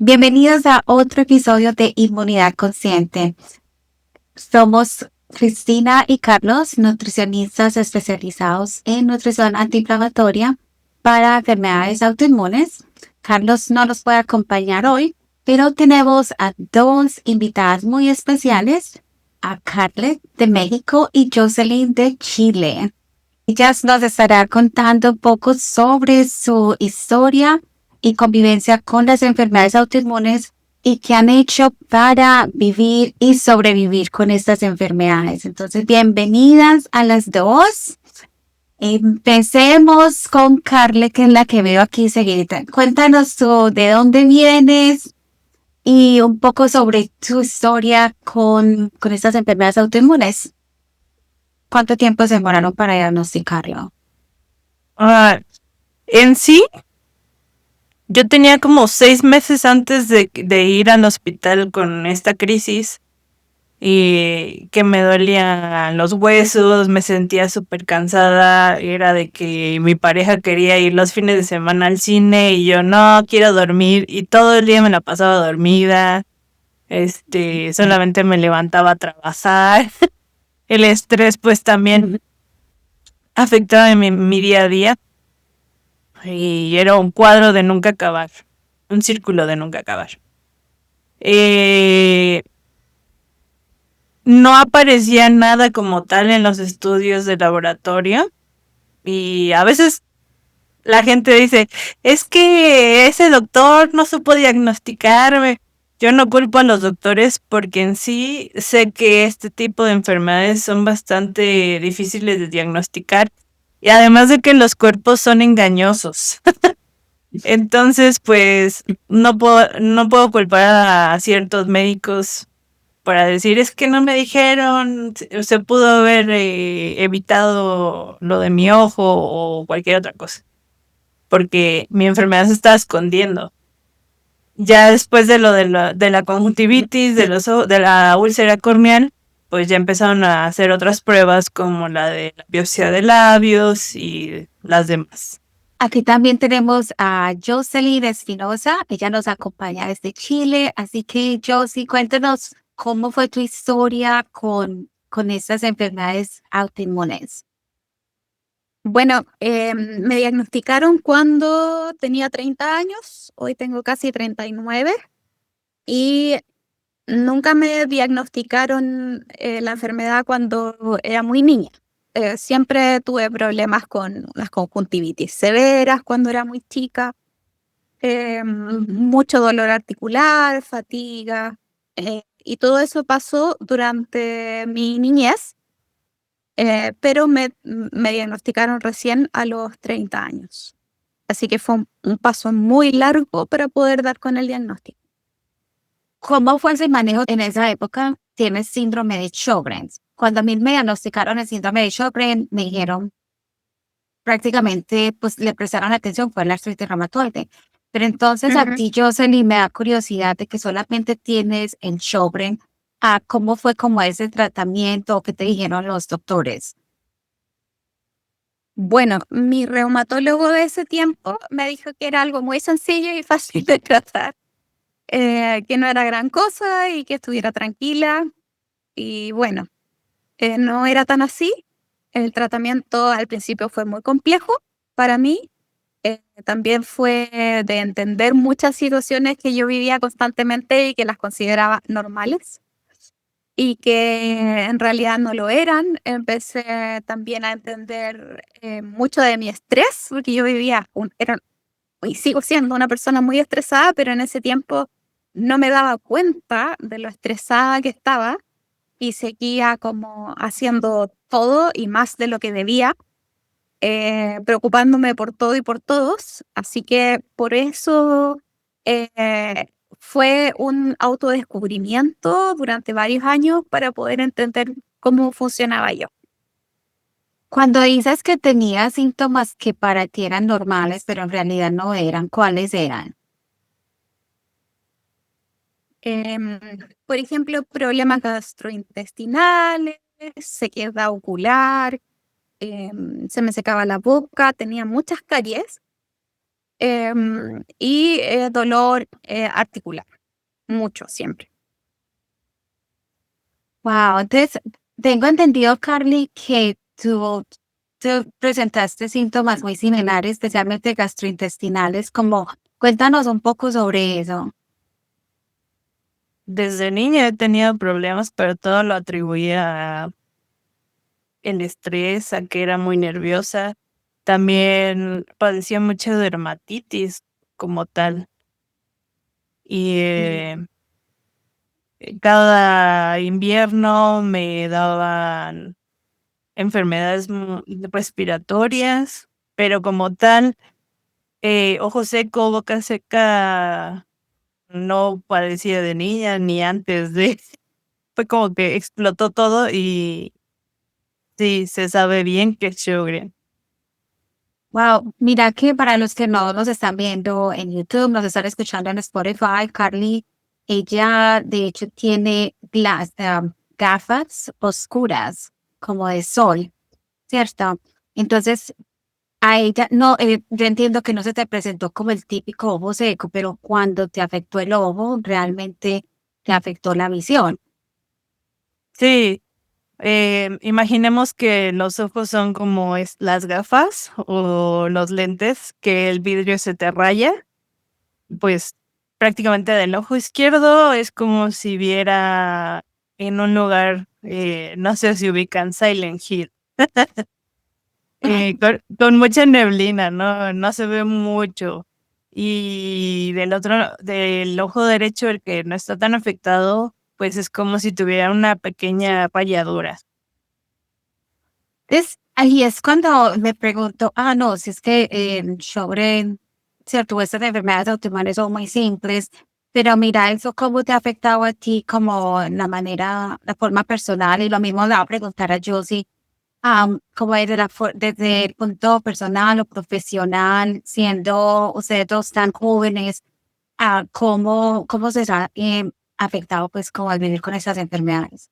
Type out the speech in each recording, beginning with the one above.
Bienvenidos a otro episodio de Inmunidad Consciente. Somos Cristina y Carlos, nutricionistas especializados en nutrición antiinflamatoria para enfermedades autoinmunes. Carlos no nos puede acompañar hoy, pero tenemos a dos invitadas muy especiales, a Carlet de México y Jocelyn de Chile. Ellas nos estarán contando un poco sobre su historia y convivencia con las enfermedades autoinmunes y qué han hecho para vivir y sobrevivir con estas enfermedades. Entonces, bienvenidas a las dos. Empecemos con Carle, que es la que veo aquí seguidita. Cuéntanos tú de dónde vienes y un poco sobre tu historia con estas enfermedades autoinmunes. ¿Cuánto tiempo se demoraron para diagnosticarlo? Ah, en sí, yo tenía como 6 meses antes de ir al hospital con esta crisis y que me dolían los huesos, me sentía súper cansada, era de que mi pareja quería ir los fines de semana al cine y yo no quiero dormir y todo el día me la pasaba dormida, solamente me levantaba a trabajar. El estrés pues también afectaba mi día a día. Y era un cuadro de nunca acabar, un círculo de nunca acabar. Eh, no aparecía nada como tal en los estudios de laboratorio y a veces la gente dice, es que ese doctor no supo diagnosticarme. Yo no culpo a los doctores porque en sí sé que este tipo de enfermedades son bastante difíciles de diagnosticar y además de que los cuerpos son engañosos. Entonces, pues, no puedo culpar a ciertos médicos para decir, es que no me dijeron, se pudo haber evitado lo de mi ojo o cualquier otra cosa, porque mi enfermedad se está escondiendo. Ya después de lo de la conjuntivitis, de la úlcera corneal, pues ya empezaron a hacer otras pruebas como la de la biopsia de labios y las demás. Aquí también tenemos a Jocelyn Espinosa. Ella nos acompaña desde Chile. Así que, Josie, cuéntanos cómo fue tu historia con estas enfermedades autoinmunes. Bueno, me diagnosticaron cuando tenía 30 años, hoy tengo casi 39 y nunca me diagnosticaron la enfermedad cuando era muy niña. Siempre tuve problemas con las conjuntivitis severas cuando era muy chica, mucho dolor articular, fatiga, y todo eso pasó durante mi niñez. Pero me diagnosticaron recién a los 30 años. Así que fue un paso muy largo para poder dar con el diagnóstico. ¿Cómo fue ese manejo en esa época? Tienes síndrome de Sjögren's. Cuando a mí me diagnosticaron el síndrome de Sjögren, me dijeron prácticamente, pues le prestaron atención, fue la artritis reumatoide. Pero entonces a ti, Jocelyn, me da curiosidad de que solamente tienes el Sjögren. ¿Cómo fue como ese tratamiento que te dijeron los doctores? Bueno, mi reumatólogo de ese tiempo me dijo que era algo muy sencillo y fácil de tratar, que no era gran cosa y que estuviera tranquila. Y bueno, no era tan así. El tratamiento al principio fue muy complejo para mí. También fue de entender muchas situaciones que yo vivía constantemente y que las consideraba normales y que en realidad no lo eran. Empecé también a entender mucho de mi estrés, porque yo y sigo siendo una persona muy estresada, pero en ese tiempo no me daba cuenta de lo estresada que estaba y seguía como haciendo todo y más de lo que debía, preocupándome por todo y por todos. Así que por eso eh, fue un autodescubrimiento durante varios años para poder entender cómo funcionaba yo. Cuando dices que tenías síntomas que para ti eran normales, pero en realidad no eran, ¿cuáles eran? Em, por ejemplo, problemas gastrointestinales, sequedad ocular, se me secaba la boca, tenía muchas caries y dolor articular, mucho siempre. Wow, entonces tengo entendido, Carly, que tú presentaste síntomas muy similares, especialmente gastrointestinales, como cuéntanos un poco sobre eso. Desde niña he tenido problemas, pero todo lo atribuía a el estrés, a que era muy nerviosa. También padecía mucha dermatitis como tal. Y cada invierno me daban enfermedades respiratorias, pero como tal, ojo seco, boca seca, no padecía de niña ni antes de. Fue como que explotó todo y sí, se sabe bien que es Sjögren. Wow, mira que para los que no nos están viendo en YouTube, nos están escuchando en Spotify, Carly, ella de hecho tiene gafas oscuras, como de sol, ¿cierto? Entonces, a ella, no, yo entiendo que no se te presentó como el típico ojo seco, pero cuando te afectó el ojo, realmente te afectó la visión. Sí, imaginemos que los ojos son como las gafas o los lentes, que el vidrio se te raya, pues prácticamente del ojo izquierdo es como si viera en un lugar, no sé si ubican Silent Hill, con mucha neblina, no se ve mucho. Y del ojo derecho, el que no está tan afectado, pues es como si tuviera una pequeña rayadura. Ahí es cuando me pregunto, no, si es que sobre, cierto, estas enfermedades autoinmunes son muy simples, pero mira, eso cómo te ha afectado a ti como la forma personal, y lo mismo le voy a preguntar a Josie, como desde el punto personal o profesional, siendo ustedes dos tan jóvenes, cómo se ha afectado pues como al vivir con esas enfermedades.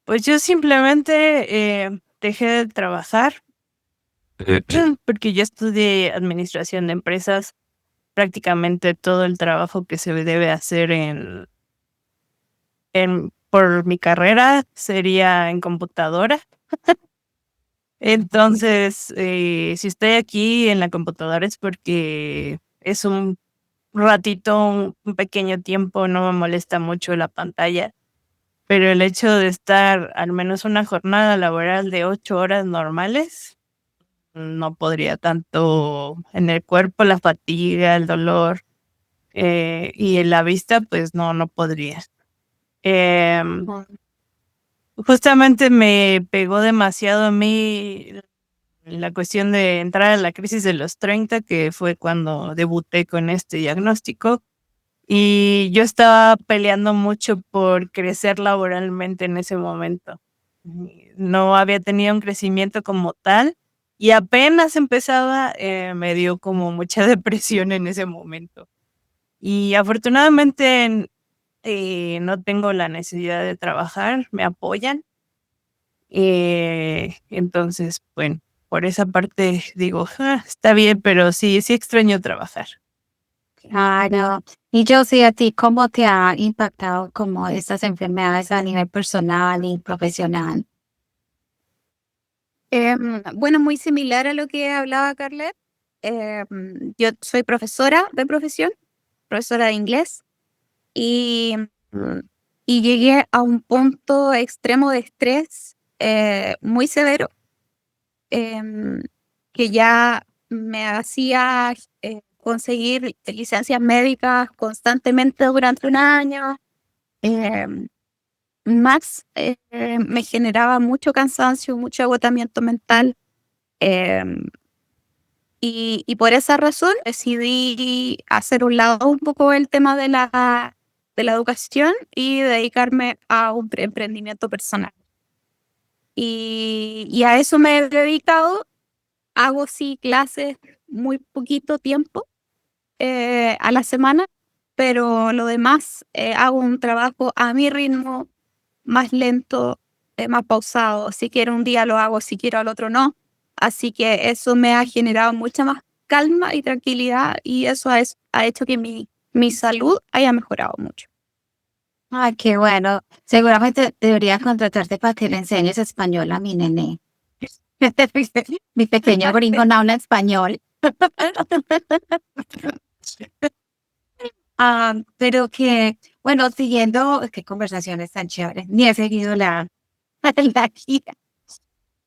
Pues yo simplemente dejé de trabajar porque yo estudié administración de empresas. Prácticamente todo el trabajo que se debe hacer por mi carrera sería en computadora. Entonces, si estoy aquí en la computadora es porque es un ratito, un pequeño tiempo, no me molesta mucho la pantalla. Pero el hecho de estar al menos una jornada laboral de 8 horas normales, no podría tanto en el cuerpo, la fatiga, el dolor, y en la vista, pues no podría. Em, Justamente me pegó demasiado a mí la cuestión de entrar a la crisis de los 30, que fue cuando debuté con este diagnóstico. Y yo estaba peleando mucho por crecer laboralmente en ese momento. No había tenido un crecimiento como tal y apenas empezaba, me dio como mucha depresión en ese momento. Y afortunadamente no tengo la necesidad de trabajar, me apoyan. Entonces, bueno, por esa parte digo, está bien, pero sí extraño trabajar. Claro. Y yo sé a ti, ¿cómo te ha impactado como estas enfermedades a nivel personal y profesional? Bueno, muy similar a lo que hablaba Carlet. Yo soy profesora de profesión, profesora de inglés, y, mm, y llegué a un punto extremo de estrés muy severo, em, que ya me hacía conseguir licencias médicas constantemente durante un año. em, Más me generaba mucho cansancio, mucho agotamiento mental. em, y por esa razón decidí hacer un lado un poco el tema de la educación y dedicarme a un emprendimiento personal. Y a eso me he dedicado. Hago sí clases muy poquito tiempo a la semana, pero lo demás hago un trabajo a mi ritmo, más lento, más pausado. Si quiero un día lo hago, si quiero al otro no. Así que eso me ha generado mucha más calma y tranquilidad, y eso ha hecho que mi salud haya mejorado mucho. Ay, qué bueno. Seguramente debería contratarte para que le enseñes español a mi nené. Mi pequeño gringo no habla español. Pero que, bueno, siguiendo, qué conversaciones tan chéveres. Ni he seguido la gira.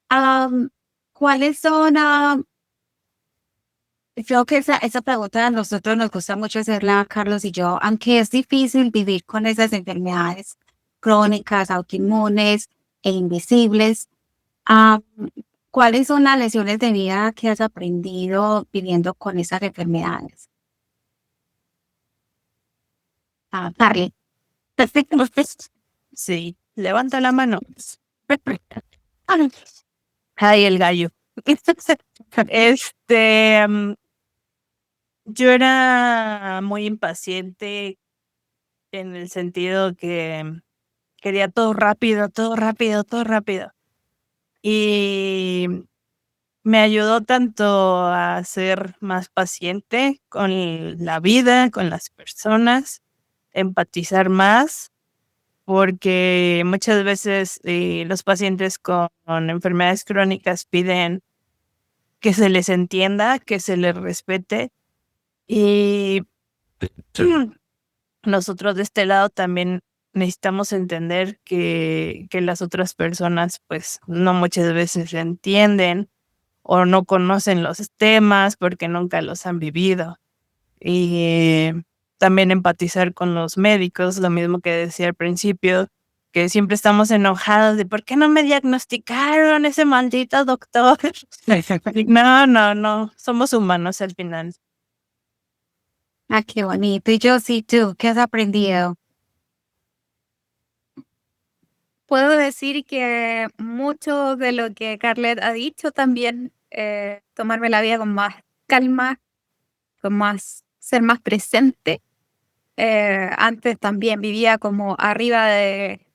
Am, ¿Cuáles son? Creo que esa pregunta a nosotros nos gusta mucho hacerla, Carlos y yo, aunque es difícil vivir con esas enfermedades crónicas, autoinmunes e invisibles. am, ¿Cuáles son las lecciones de vida que has aprendido viviendo con esas enfermedades? Carly. Sí, levanta la mano. Ay, el gallo. Yo era muy impaciente en el sentido que quería todo rápido, todo rápido, todo rápido. Y me ayudó tanto a ser más paciente con la vida, con las personas, empatizar más, porque muchas veces los pacientes con enfermedades crónicas piden que se les entienda, que se les respete. Y nosotros de este lado también necesitamos entender que las otras personas pues no muchas veces entienden o no conocen los temas porque nunca los han vivido. Y también empatizar con los médicos, lo mismo que decía al principio, que siempre estamos enojados de ¿por qué no me diagnosticaron ese maldito doctor? No, somos humanos al final. Qué bonito. Y yo sí, tú, ¿qué has aprendido? Puedo decir que mucho de lo que Carlet ha dicho también, tomarme la vida con más calma, ser más presente. Antes también vivía como arriba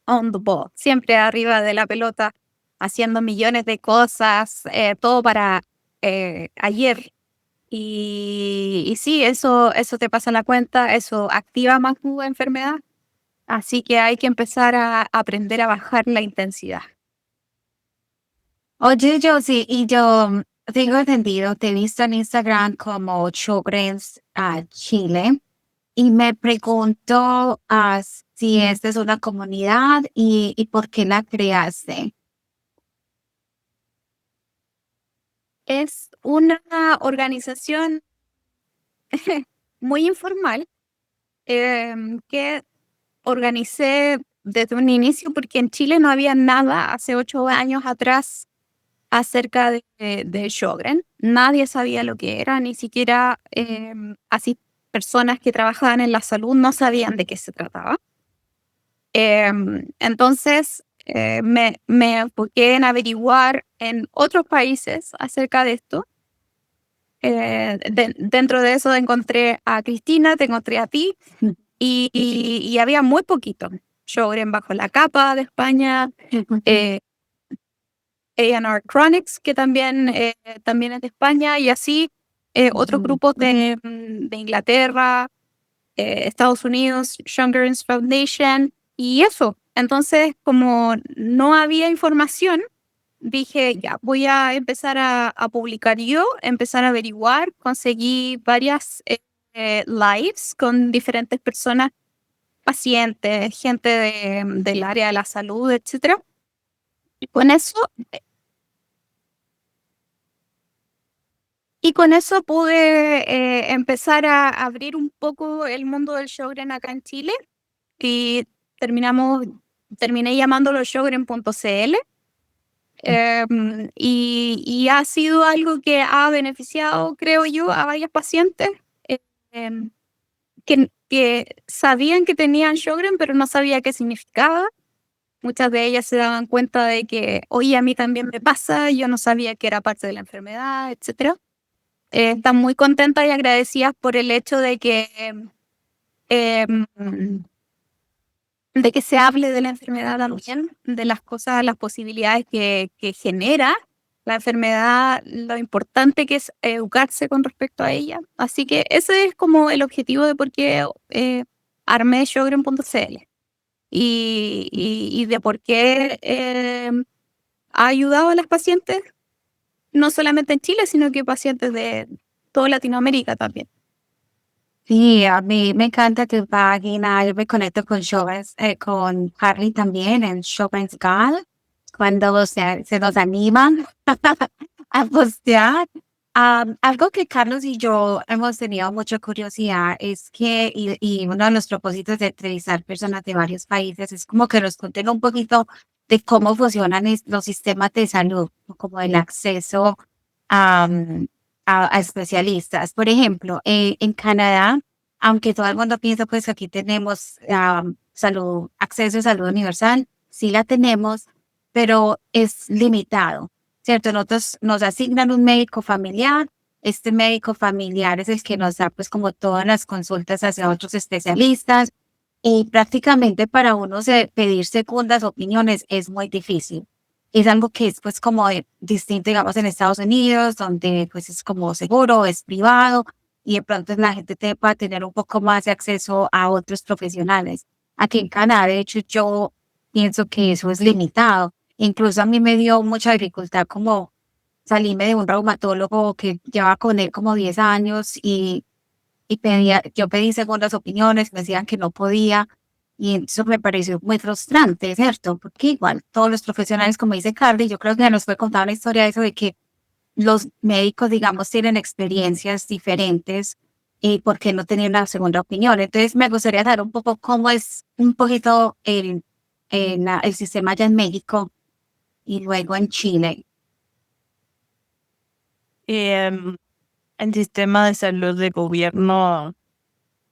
on the ball, siempre arriba de la pelota, haciendo millones de cosas, todo para ayer. Y sí, eso te pasa la cuenta, eso activa más tu enfermedad. Así que hay que empezar a aprender a bajar la intensidad. Oye, yo sí, y yo tengo entendido, te he visto en Instagram como Sjogren's Chile, y me pregunto si esta es una comunidad y por qué la creaste. Es una organización muy informal que organicé desde un inicio porque en Chile no había nada hace 8 años atrás acerca de Sjögren. Nadie sabía lo que era, ni siquiera así personas que trabajaban en la salud no sabían de qué se trataba. Entonces me enfoqué en averiguar en otros países acerca de esto. Dentro de eso encontré a Cristina, te encontré a ti, y había muy poquito. Sjögren bajo la capa de España, A&R Chronics, que también es de España, y así otros grupos de Inglaterra, Estados Unidos, Sjögren's Foundation, y eso. Entonces, como no había información, dije, ya, voy a empezar a publicar yo, empezar a averiguar, conseguí varias lives con diferentes personas, pacientes, gente del área de la salud, etcétera. Y con eso pude empezar a abrir un poco el mundo del Sjögren acá en Chile, y terminé llamándolo Sjögren.cl. Y ha sido algo que ha beneficiado, creo yo, a varios pacientes em, que sabían que tenían Sjögren, pero no sabía qué significaba. Muchas de ellas se daban cuenta de que, oye, a mí también me pasa, yo no sabía que era parte de la enfermedad, etcétera. Están muy contentas y agradecidas por el hecho em, de que se hable de la enfermedad también, de las cosas, las posibilidades que genera la enfermedad, lo importante que es educarse con respecto a ella. Así que ese es como el objetivo de por qué armé Sjögren.cl y de por qué ha ayudado a las pacientes, no solamente en Chile, sino que pacientes de toda Latinoamérica también. Sí, a mí me encanta tu página. Yo me conecto con con Harry también en Chopin's Gal, cuando se nos animan a postear. Algo que Carlos y yo hemos tenido mucha curiosidad es que, y uno de los propósitos de entrevistar personas de varios países es como que nos cuenten un poquito de cómo funcionan los sistemas de salud, como el acceso a, a especialistas. Por ejemplo, en Canadá, aunque todo el mundo piensa pues que aquí tenemos acceso a salud universal, sí la tenemos, pero es limitado, ¿cierto? Nosotros nos asignan un médico familiar. Este médico familiar es el que nos da pues como todas las consultas hacia otros especialistas y prácticamente para uno pedir segundas opiniones es muy difícil. Es algo que es pues como distinto, digamos, en Estados Unidos, donde pues es como seguro, es privado y de pronto la gente va a tener un poco más de acceso a otros profesionales. Aquí en Canadá, de hecho, yo pienso que eso es limitado. Incluso a mí me dio mucha dificultad como salirme de un reumatólogo que llevaba con él como 10 años y yo pedí segundas opiniones, me decían que no podía, y eso me pareció muy frustrante, ¿cierto? Porque igual todos los profesionales, como dice Carly, yo creo que nos fue contar una historia de eso, de que los médicos, digamos, tienen experiencias diferentes y por qué no tener una segunda opinión. Entonces, me gustaría saber un poco cómo es un poquito el sistema allá en México y luego en Chile. El sistema de salud de gobierno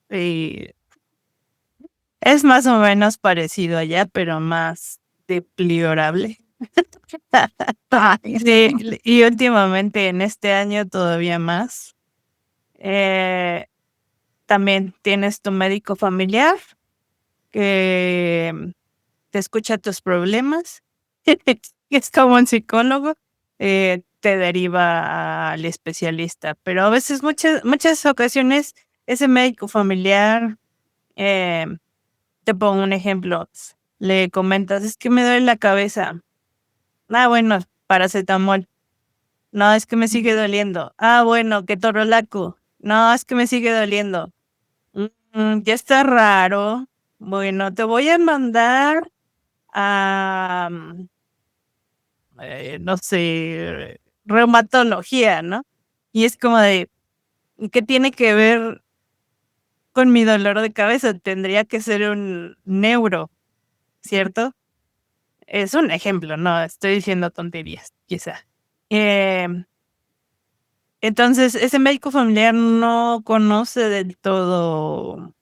es más o menos parecido allá, pero más deplorable. Sí, y últimamente en este año todavía más. También tienes tu médico familiar que te escucha tus problemas. Es como un psicólogo, te deriva al especialista. Pero a veces, muchas ocasiones, ese médico familiar, te pongo un ejemplo, le comentas, es que me duele la cabeza. Ah, bueno, paracetamol. No, es que me sigue doliendo. Ah, bueno, ketorolaco. No, es que me sigue doliendo. Ya está raro. Bueno, te voy a mandar a, no sé, reumatología, ¿no? Y es como de, ¿qué tiene que ver con mi dolor de cabeza? Tendría que ser un neuro, ¿cierto? Es un ejemplo, no estoy diciendo tonterías, quizá. Entonces, ese médico familiar no conoce del todo,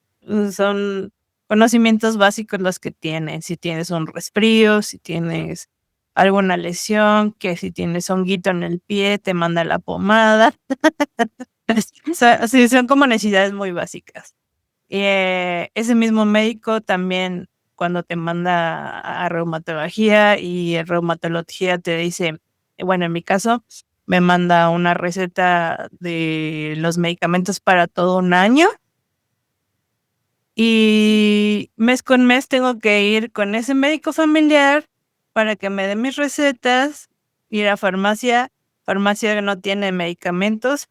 son conocimientos básicos los que tiene. Si tienes un resfrío, si tienes alguna lesión, que si tienes honguito en el pie, te manda la pomada. Sí, son como necesidades muy básicas. Ese mismo médico también cuando te manda a reumatología y en reumatología te dice, bueno, en mi caso, me manda una receta de los medicamentos para todo un año y mes con mes tengo que ir con ese médico familiar para que me dé mis recetas, ir a farmacia que no tiene medicamentos.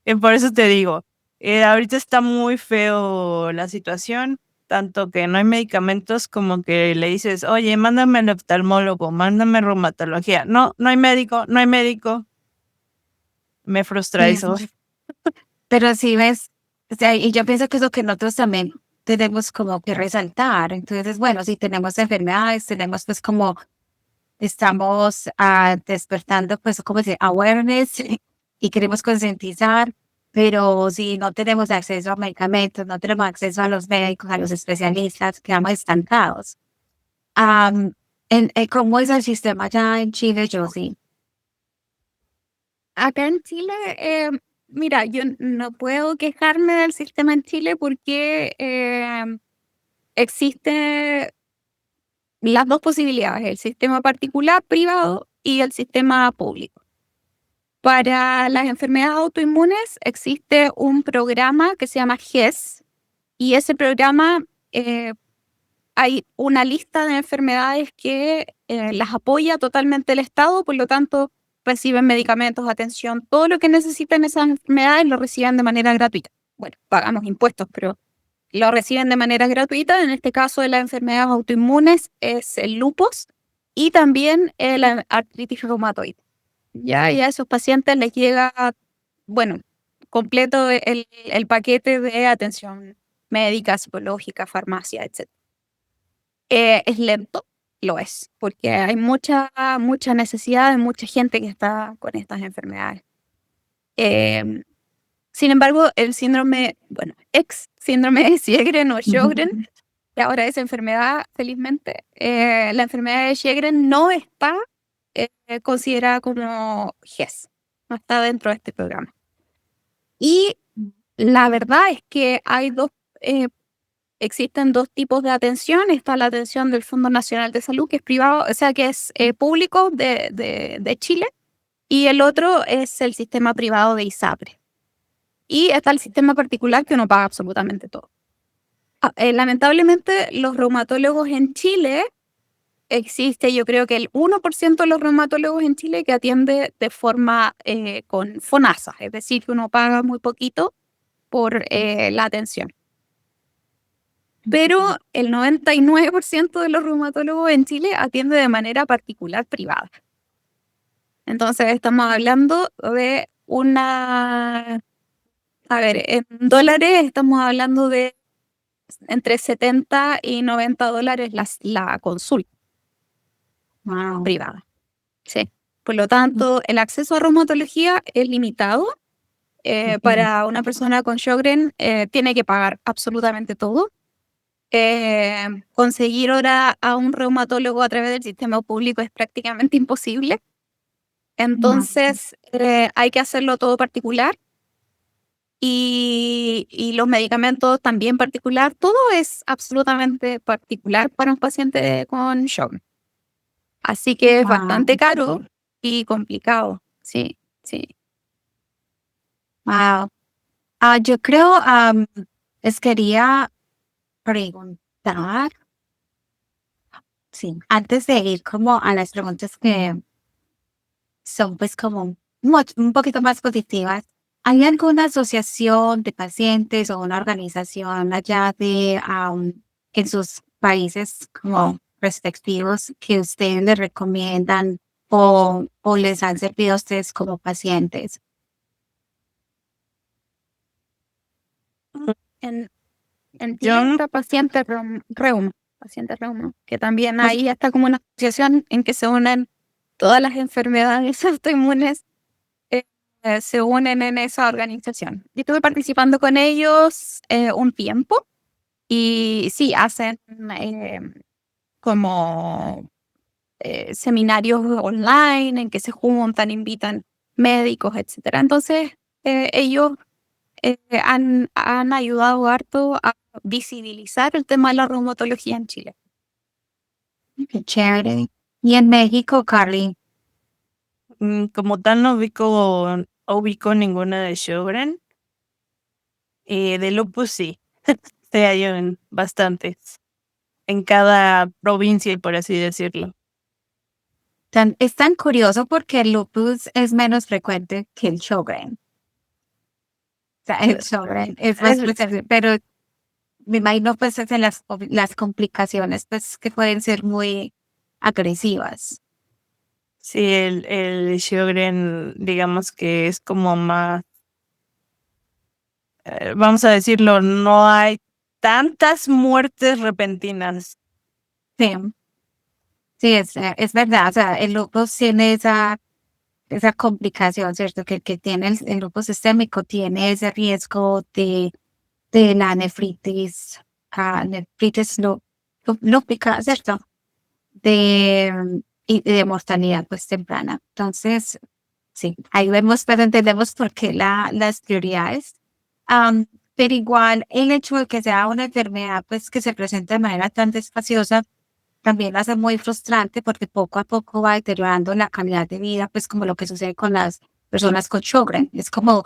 Y por eso te digo, ahorita está muy feo la situación, tanto que no hay medicamentos como que le dices, oye, mándame al oftalmólogo, mándame reumatología. No, no hay médico, no hay médico. Me frustra Sí, eso. pero sí ves, o sea, y yo pienso que es lo que nosotros también tenemos como que resaltar. Entonces, bueno, si tenemos enfermedades, tenemos pues como estamos despertando pues como decir awareness y queremos concientizar, pero si no tenemos acceso a medicamentos, no tenemos acceso a los médicos, a los especialistas, quedamos estancados. Am, ¿Cómo es el sistema allá en Chile, Josie? Acá en Chile, mira, yo no puedo quejarme del sistema en Chile porque existe las dos posibilidades, el sistema particular, privado, y el sistema público. Para las enfermedades autoinmunes existe un programa que se llama GES, y ese programa hay una lista de enfermedades que las apoya totalmente el Estado, por lo tanto reciben medicamentos, atención, todo lo que necesitan esas enfermedades lo reciben de manera gratuita. Bueno, pagamos impuestos, pero lo reciben de manera gratuita. En este caso de las enfermedades autoinmunes es el lupus y también la artritis reumatoide. Ya, y a esos pacientes les llega, bueno, completo el paquete de atención médica, psicológica, farmacia, etc. ¿Es lento? Lo es, porque hay mucha necesidad de mucha gente que está con estas enfermedades. Sin embargo, el síndrome, bueno, ex síndrome de Sjögren o Sjögren, que ahora es enfermedad, felizmente, la enfermedad de Sjögren no está considerada como GES, no está dentro de este programa. Y la verdad es que hay existen dos tipos de atención. Está la atención del Fondo Nacional de Salud, que es privado, o sea, que es público de Chile, y el otro es el sistema privado de ISAPRE. Y está el sistema particular que uno paga absolutamente todo. Lamentablemente, los reumatólogos en Chile, existe, yo creo que el 1% de los reumatólogos en Chile que atiende de forma con FONASA, es decir, que uno paga muy poquito por la atención. Pero el 99% de los reumatólogos en Chile atiende de manera particular privada. Entonces estamos hablando de en dólares estamos hablando de entre 70 y 90 dólares la consulta privada. Sí. Por lo tanto, el acceso a reumatología es limitado. Para una persona con Sjögren tiene que pagar absolutamente todo. Conseguir ahora a un reumatólogo a través del sistema público es prácticamente imposible. Entonces, hay que hacerlo todo particular. Y los medicamentos también particular. Todo es absolutamente particular para un paciente con Sjögren. Así que es bastante caro y complicado. Sí, sí. Wow. Yo creo, les quería preguntar, sí, antes de ir como a las preguntas que son pues como un poquito más positivas, ¿hay alguna asociación de pacientes o una organización allá en sus países como respectivos que ustedes les recomiendan o les han servido a ustedes como pacientes? En Chile Yo está paciente reuma, que también ahí está como una asociación en que se unen todas las enfermedades autoinmunes, se unen en esa organización. Yo estuve participando con ellos un tiempo y sí, hacen como seminarios online en que se juntan, invitan médicos, etcétera. Entonces, ellos han ayudado harto a visibilizar el tema de la reumatología en Chile. Qué chévere. Y en México, Carly. como tal no ubico ninguna de Sjögren. De lupus sí. Sí, hay bastantes. En cada provincia, por así decirlo. Es tan curioso porque el lupus es menos frecuente que el Sjögren. O sea, el Sjögren es más frecuente, pero me imagino pues es en las complicaciones pues que pueden ser muy agresivas. Sí, el Sjögren, digamos que es como más, vamos a decirlo, no hay tantas muertes repentinas. Sí, sí, es verdad. O sea, el lupus tiene esa complicación, ¿cierto? Que el que tiene el lupus sistémico tiene ese riesgo de la nefritis, lúpica, ¿cierto? Y de mortalidad pues temprana. Entonces, sí, ahí vemos, pero entendemos por qué las prioridades. Pero igual el hecho de que sea una enfermedad pues que se presenta de manera tan despaciosa también lo hace muy frustrante porque poco a poco va deteriorando la calidad de vida, pues como lo que sucede con las personas con Sjögren. Es como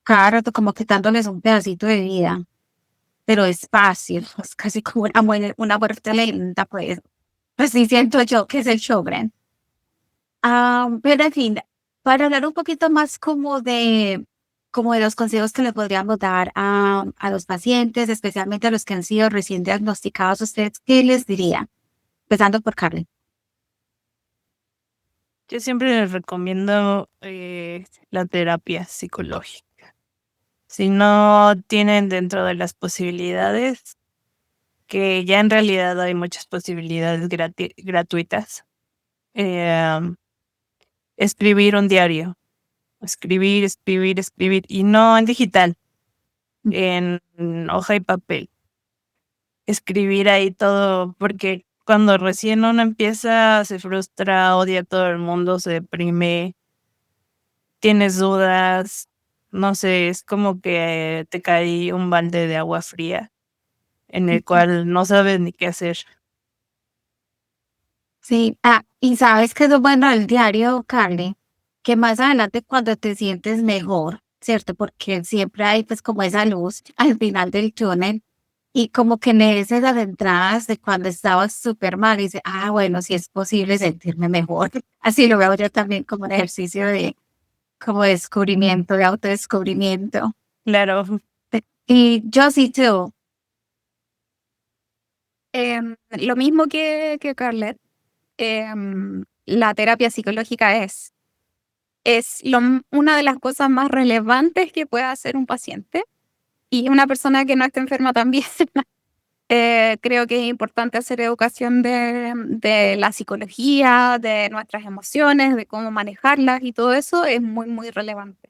cada rato como quitándoles un pedacito de vida, pero despacio, es casi como una muerte lenta, pues. Pues sí siento yo que es el Sjögren. Pero en fin, para hablar un poquito más como de los consejos que le podríamos dar a los pacientes, especialmente a los que han sido recién diagnosticados, ¿ustedes qué les diría? Empezando por Carly. Yo siempre les recomiendo la terapia psicológica. Si no tienen dentro de las posibilidades, que ya en realidad hay muchas posibilidades gratuitas, escribir un diario. Escribir, escribir, escribir. Y no en digital, en hoja y papel. Escribir ahí todo, porque cuando recién uno empieza, se frustra, odia a todo el mundo, se deprime, tienes dudas, no sé, es como que te cae un balde de agua fría en el cual no sabes ni qué hacer. Sí, y sabes que es lo bueno del diario, Carly, que más adelante cuando te sientes mejor, ¿cierto? Porque siempre hay pues como esa luz al final del túnel y como que lees esas entradas de cuando estabas súper mal y dices, bueno, sí es posible sentirme mejor. Así lo veo yo también como un ejercicio de como descubrimiento, de autodescubrimiento. Claro, Y yo sí, tú. Lo mismo que Carlet, la terapia psicológica es una de las cosas más relevantes que puede hacer un paciente y una persona que no esté enferma también. Creo que es importante hacer educación de la psicología, de nuestras emociones, de cómo manejarlas y todo eso es muy, muy relevante.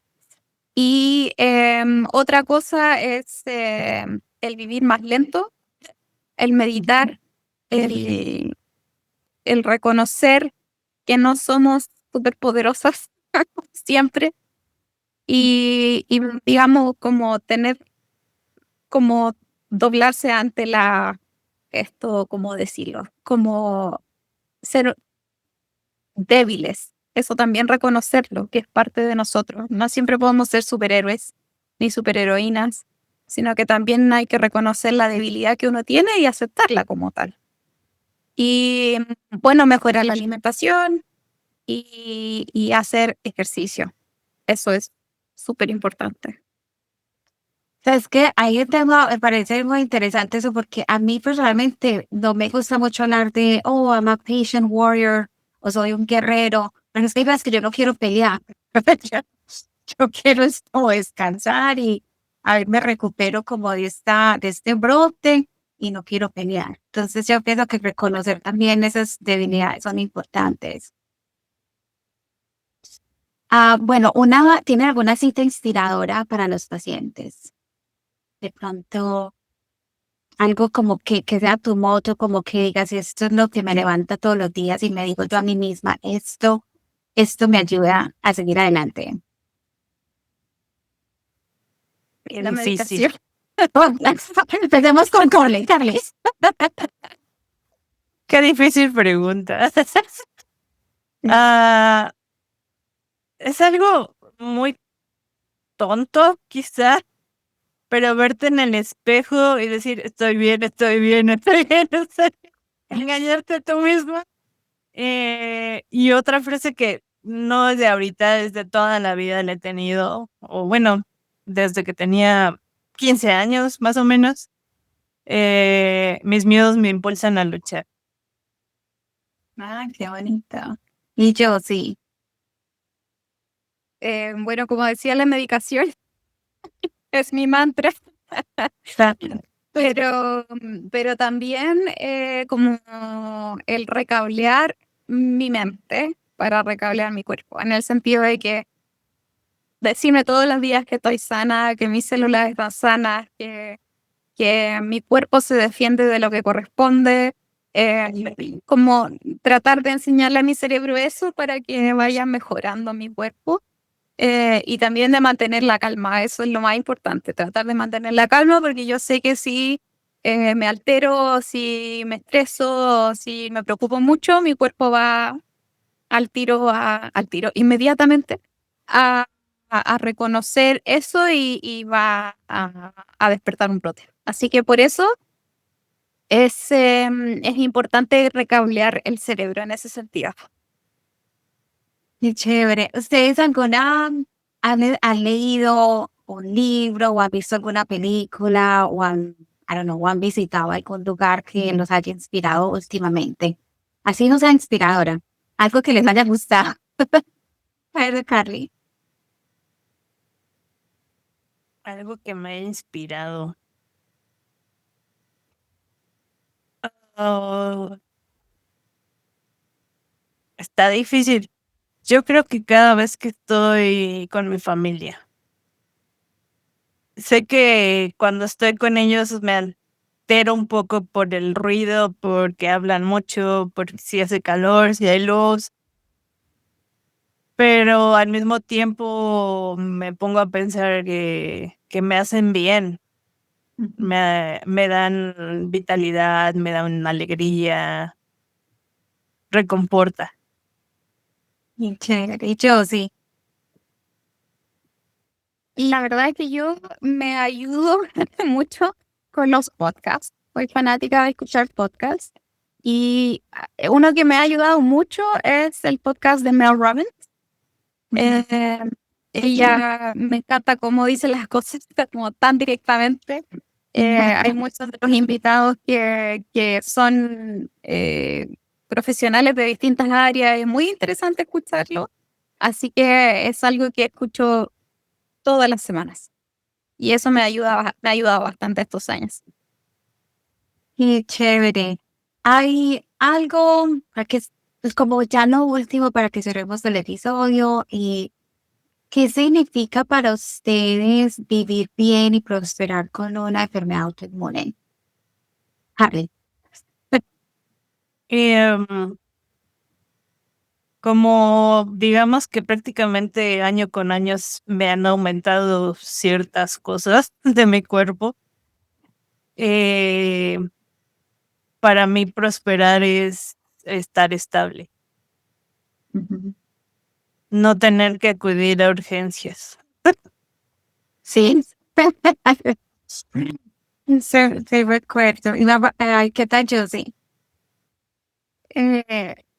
Y otra cosa es el vivir más lento, el meditar, el reconocer que no somos superpoderosas siempre y digamos como tener, como doblarse ante ¿cómo decirlo? Como ser débiles. Eso también reconocerlo, que es parte de nosotros. No siempre podemos ser superhéroes ni superheroínas, sino que también hay que reconocer la debilidad que uno tiene y aceptarla como tal. Y bueno, mejorar la alimentación y hacer ejercicio. Eso es súper importante. Sabes que ahí el tema me parece muy interesante eso porque a mí personalmente no me gusta mucho hablar de, I'm a patient warrior o soy un guerrero. Pero es que hay veces que yo no quiero pelear. yo, yo quiero como descansar y a ver, me recupero como de este brote y no quiero pelear. Entonces yo pienso que reconocer también esas debilidades son importantes. Bueno, ¿tiene alguna cita inspiradora para los pacientes? De pronto, algo como que sea tu moto, como que digas, esto es lo que me levanta todos los días y me digo yo a mí misma, esto me ayuda a seguir adelante. Y la difícil. meditación. Empecemos con Carles. Qué difícil pregunta. Ah, es algo muy tonto, quizá, pero verte en el espejo y decir, estoy bien, estoy bien, estoy bien, estoy bien", engañarte a tú misma. Y otra frase que no es de ahorita, es de toda la vida la he tenido, o bueno, desde que tenía 15 años, más o menos. Mis miedos me impulsan a luchar. Qué bonito. Y yo sí. Bueno, como decía, la medicación es mi mantra. Pero también como el recablear mi mente para recablear mi cuerpo, en el sentido de que decirme todos los días que estoy sana, que mis células están sanas, que mi cuerpo se defiende de lo que corresponde, como tratar de enseñarle a mi cerebro eso para que vaya mejorando mi cuerpo. Y también de mantener la calma, eso es lo más importante, tratar de mantener la calma porque yo sé que si me altero, si me estreso, si me preocupo mucho, mi cuerpo va al tiro, inmediatamente a reconocer eso y va a despertar un brote. Así que por eso es importante recablear el cerebro en ese sentido. Qué chévere. ¿Ustedes han leído un libro o han visto alguna película o I don't know, o han visitado algún lugar que los haya inspirado últimamente? Así nos ha inspirado ahora. Algo que les haya gustado. A ver, Carly. Algo que me ha inspirado. Oh, está difícil. Yo creo que cada vez que estoy con mi familia. Sé que cuando estoy con ellos me altero un poco por el ruido, porque hablan mucho, porque si hace calor, si hay luz, pero al mismo tiempo me pongo a pensar que me hacen bien, me dan vitalidad, me dan alegría, reconforta. Qué chévere. Y yo sí. La verdad es que yo me ayudo mucho con los podcasts. Soy fanática de escuchar podcasts. Y uno que me ha ayudado mucho es el podcast de Mel Robbins. Eh, Ella me encanta cómo dice las cosas como tan directamente. Hay muchos de los invitados que son profesionales de distintas áreas. Es muy interesante escucharlo. Así que es algo que escucho todas las semanas. Y eso me ha ayudado bastante estos años. Qué chévere. Hay algo para que es como ya lo último para que cerremos el episodio y ¿qué significa para ustedes vivir bien y prosperar con una enfermedad autoinmune? Harley. Em, Como digamos que prácticamente año con año me han aumentado ciertas cosas de mi cuerpo. eh, para mí prosperar es estar estable, Ujú. no tener que acudir a urgencias. Sí. Sí, sí, recuerdo. ¿Qué tal, Josie?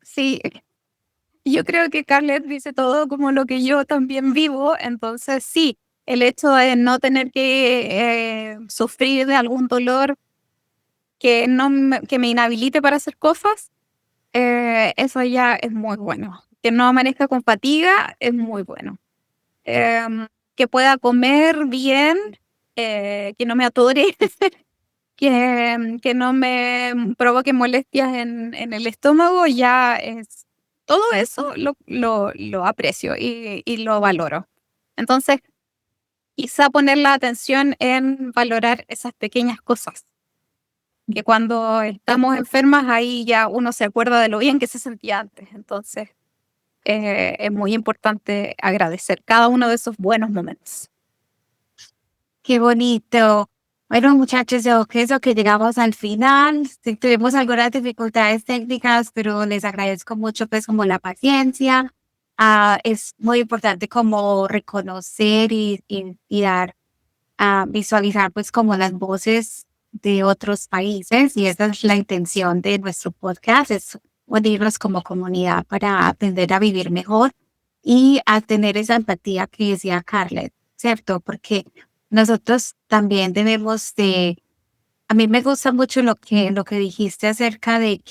Sí, yo creo que Carlet dice todo como lo que yo también vivo. Entonces, sí, el hecho de no tener que sufrir de algún dolor que me inhabilite para hacer cosas, eso ya es muy bueno. Que no amanezca con fatiga es muy bueno. Em, que pueda comer bien, que no me atore, que no me provoque molestias en el estómago, ya es todo eso lo aprecio y lo valoro. Entonces, quizá poner la atención en valorar esas pequeñas cosas, que cuando estamos enfermas ahí ya uno se acuerda de lo bien que se sentía antes. Entonces, es muy importante agradecer cada uno de esos buenos momentos. Qué bonito. Bueno, muchachos, yo creo que llegamos al final. Sí, tuvimos algunas dificultades técnicas, pero les agradezco mucho, pues, como la paciencia. Es muy importante como reconocer y dar a visualizar, pues, como las voces de otros países. Y esa es la intención de nuestro podcast, es unirnos como comunidad para aprender a vivir mejor y a tener esa empatía que decía Carlet, ¿cierto? Porque nosotros también debemos a mí me gusta mucho lo que dijiste acerca de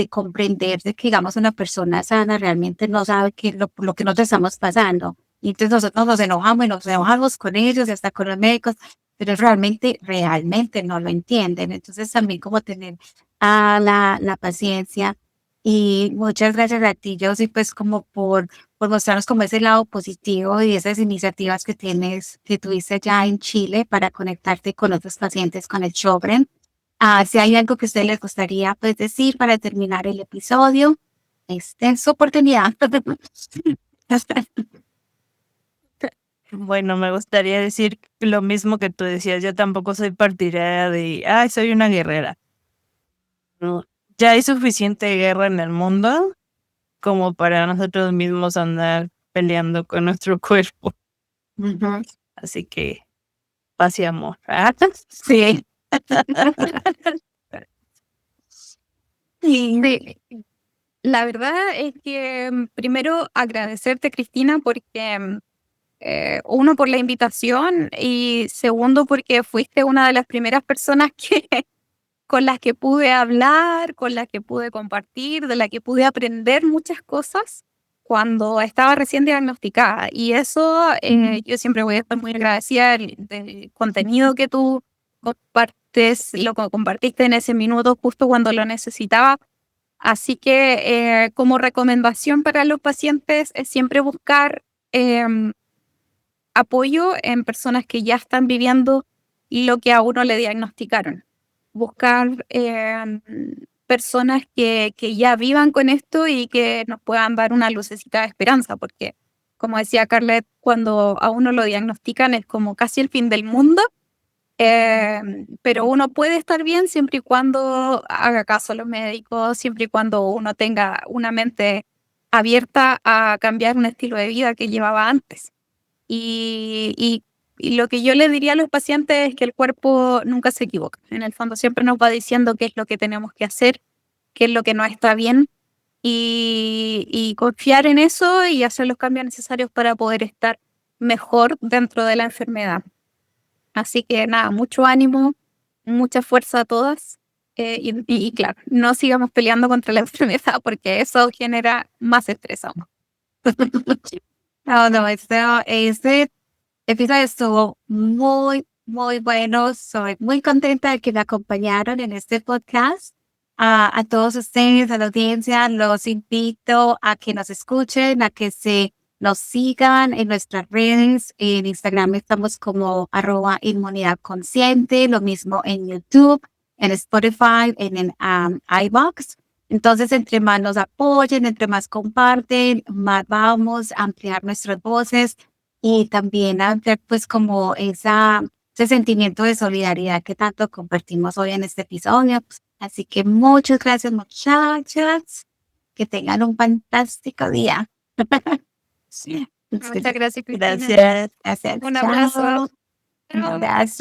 comprender de que, digamos, una persona sana realmente no sabe lo que nosotros estamos pasando. Y entonces nosotros nos enojamos con ellos y hasta con los médicos, pero realmente no lo entienden. Entonces también como tener la paciencia y muchas gracias a ti, Josie, pues como por mostrarnos como ese lado positivo y esas iniciativas que tuviste ya en Chile para conectarte con otros pacientes con el Sjögren. Si hay algo que a usted les gustaría pues decir para terminar el episodio, esta es su oportunidad. Bueno, me gustaría decir lo mismo que tú decías. Yo tampoco soy partidaria de, ay, soy una guerrera. No, ya hay suficiente guerra en el mundo como para nosotros mismos andar peleando con nuestro cuerpo. Ujú. Así que paz y amor. ¿Ah? Sí. Sí, la verdad es que primero agradecerte, Cristina, porque uno por la invitación y segundo porque fuiste una de las primeras personas que con las que pude hablar, con las que pude compartir, de la que pude aprender muchas cosas cuando estaba recién diagnosticada. Y eso yo siempre voy a estar muy agradecida del contenido que tú compartes, lo que compartiste en ese minuto justo cuando lo necesitaba. Así que como recomendación para los pacientes es siempre buscar apoyo en personas que ya están viviendo lo que a uno le diagnosticaron. Buscar personas que ya vivan con esto y que nos puedan dar una lucecita de esperanza, porque como decía Carlet, cuando a uno lo diagnostican es como casi el fin del mundo, pero uno puede estar bien siempre y cuando haga caso a los médicos, siempre y cuando uno tenga una mente abierta a cambiar un estilo de vida que llevaba antes. Y lo que yo le diría a los pacientes es que el cuerpo nunca se equivoca. En el fondo siempre nos va diciendo qué es lo que tenemos que hacer, qué es lo que no está bien y confiar en eso y hacer los cambios necesarios para poder estar mejor dentro de la enfermedad. Así que nada, mucho ánimo, mucha fuerza a todas. Y claro, no sigamos peleando contra la enfermedad porque eso genera más estrés aún. No, este episodio estuvo muy, muy bueno. Soy muy contenta de que me acompañaron en este podcast. A todos ustedes, a la audiencia, los invito a que nos escuchen, a que nos sigan en nuestras redes. En Instagram estamos como @inmunidad consciente, lo mismo en YouTube, en Spotify, en iVoox. Entonces, entre más nos apoyen, entre más comparten, más vamos a ampliar nuestras voces y también ampliar pues como ese sentimiento de solidaridad que tanto compartimos hoy en este episodio. Así que muchas gracias, muchachas. Que tengan un fantástico día. Muchas gracias, Cristina. Gracias. Gracias. Un abrazo. Chao. Un abrazo.